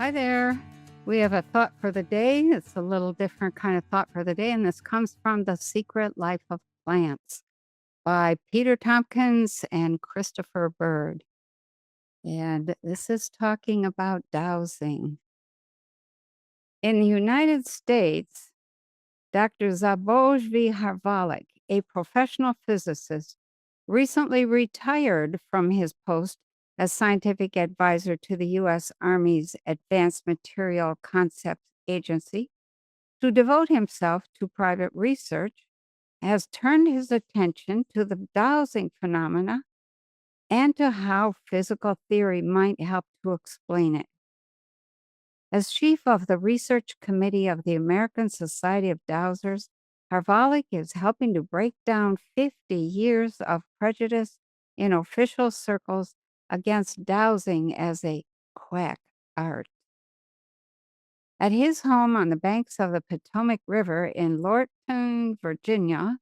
Hi there. We have a thought for the day. It's a little different kind of thought for the day, and this comes from The Secret Life of Plants by Peter Tompkins and Christopher Bird. And this is talking about dowsing. In the United States, Dr. Zabojvi Harvalik, a professional physicist, recently retired from his post as scientific advisor to the U.S. Army's Advanced Material Concepts Agency to devote himself to private research, has turned his attention to the dowsing phenomena and to how physical theory might help to explain it. As chief of the research committee of the American Society of Dowsers, Harvalik is helping to break down 50 years of prejudice in official circles against dowsing as a quack art. At his home on the banks of the Potomac River in Lorton, Virginia,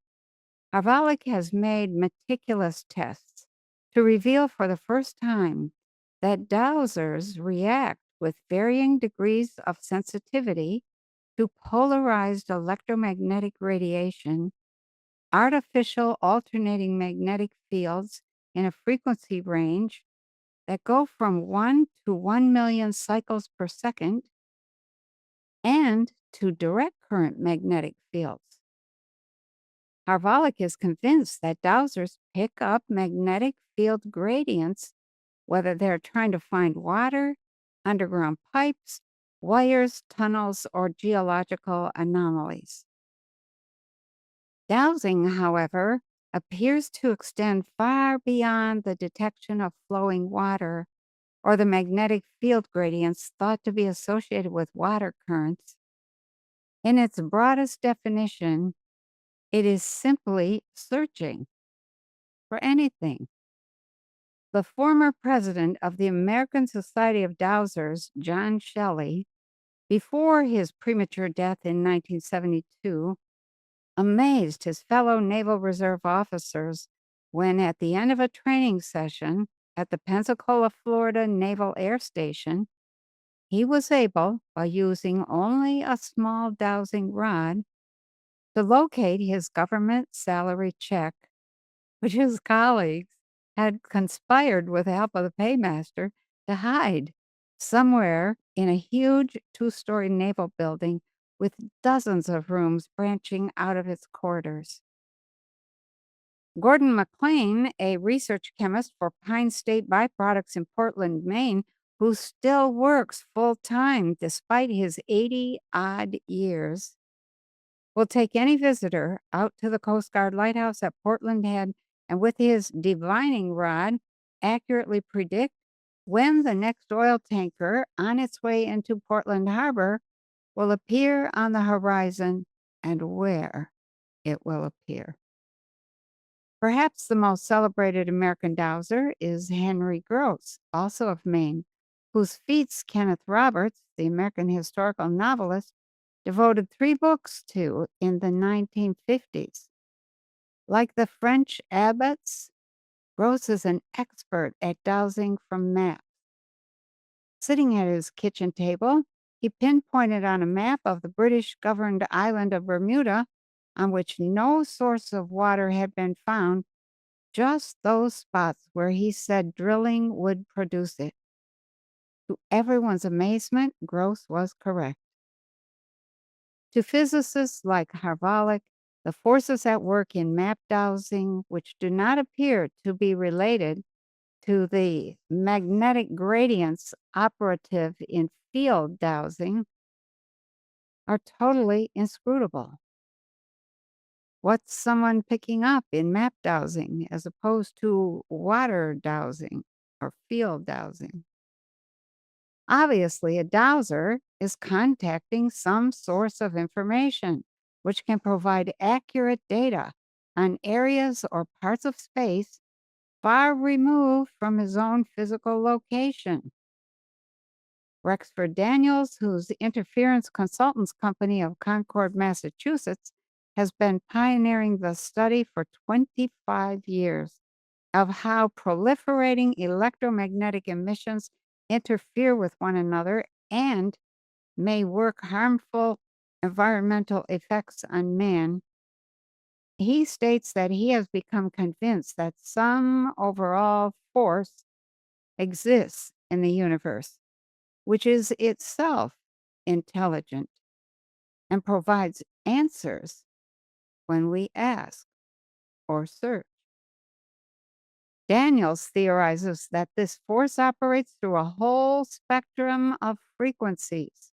Harvalik has made meticulous tests to reveal for the first time that dowsers react with varying degrees of sensitivity to polarized electromagnetic radiation, artificial alternating magnetic fields in a frequency range that go from 1 to 1 million cycles per second, and to direct current magnetic fields. Harvalik is convinced that dowsers pick up magnetic field gradients, whether they're trying to find water, underground pipes, wires, tunnels, or geological anomalies. Dowsing, however, appears to extend far beyond the detection of flowing water or the magnetic field gradients thought to be associated with water currents. In its broadest definition, it is simply searching for anything. The former president of the American Society of Dowsers, John Shelley, before his premature death in 1972, amazed his fellow Naval Reserve officers when, at the end of a training session at the Pensacola, Florida Naval Air Station, he was able, by using only a small dowsing rod, to locate his government salary check, which his colleagues had conspired with the help of the paymaster to hide somewhere in a huge two-story naval building with dozens of rooms branching out of its corridors. Gordon McLean, a research chemist for Pine State Byproducts in Portland, Maine, who still works full time despite his 80 odd years, will take any visitor out to the Coast Guard lighthouse at Portland Head and, with his divining rod, accurately predict when the next oil tanker on its way into Portland Harbor will appear on the horizon and where it will appear. Perhaps the most celebrated American dowser is Henry Gross, also of Maine, whose feats Kenneth Roberts, the American historical novelist, devoted 3 books to in the 1950s. Like the French abbots, Gross is an expert at dowsing from maps. Sitting at his kitchen table, he pinpointed on a map of the British governed island of Bermuda, on which no source of water had been found, just those spots where he said drilling would produce it. To everyone's amazement, Gross was correct. To physicists like Harvalik, the forces at work in map dowsing, which do not appear to be related to the magnetic gradients operative in field dowsing, are totally inscrutable. What's someone picking up in map dowsing as opposed to water dowsing or field dowsing? Obviously, a dowser is contacting some source of information which can provide accurate data on areas or parts of space far removed from his own physical location. Rexford Daniels, whose interference consultants company of Concord, Massachusetts, has been pioneering the study for 25 years of how proliferating electromagnetic emissions interfere with one another and may work harmful environmental effects on man, he states that he has become convinced that some overall force exists in the universe, which is itself intelligent and provides answers when we ask or search. Daniels theorizes that this force operates through a whole spectrum of frequencies,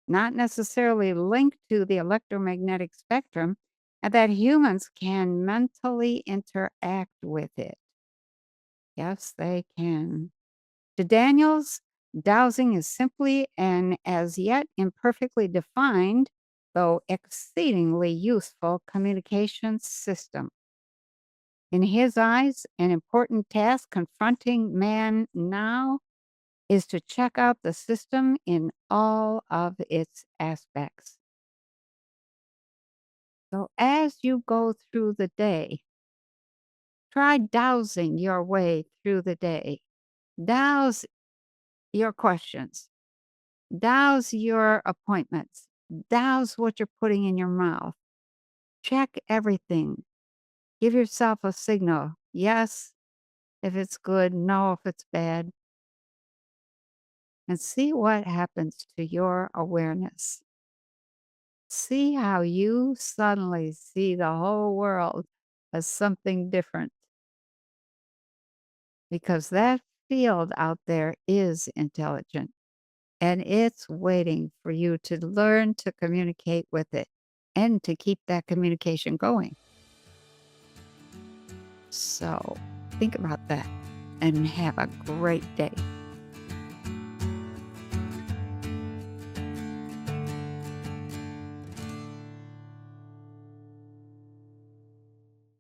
not necessarily linked to the electromagnetic spectrum, and that humans can mentally interact with it. Yes, they can. To Daniels, dowsing is simply an as yet imperfectly defined, though exceedingly useful communication system. In his eyes, an important task confronting man now is to check out the system in all of its aspects. So as you go through the day, try dowsing your way through the day. Douse your questions. Douse your appointments. Douse what you're putting in your mouth. Check everything. Give yourself a signal. Yes, if it's good. No, if it's bad. And see what happens to your awareness. See how you suddenly see the whole world as something different, because that field out there is intelligent and it's waiting for you to learn to communicate with it and to keep that communication going. So think about that and have a great day.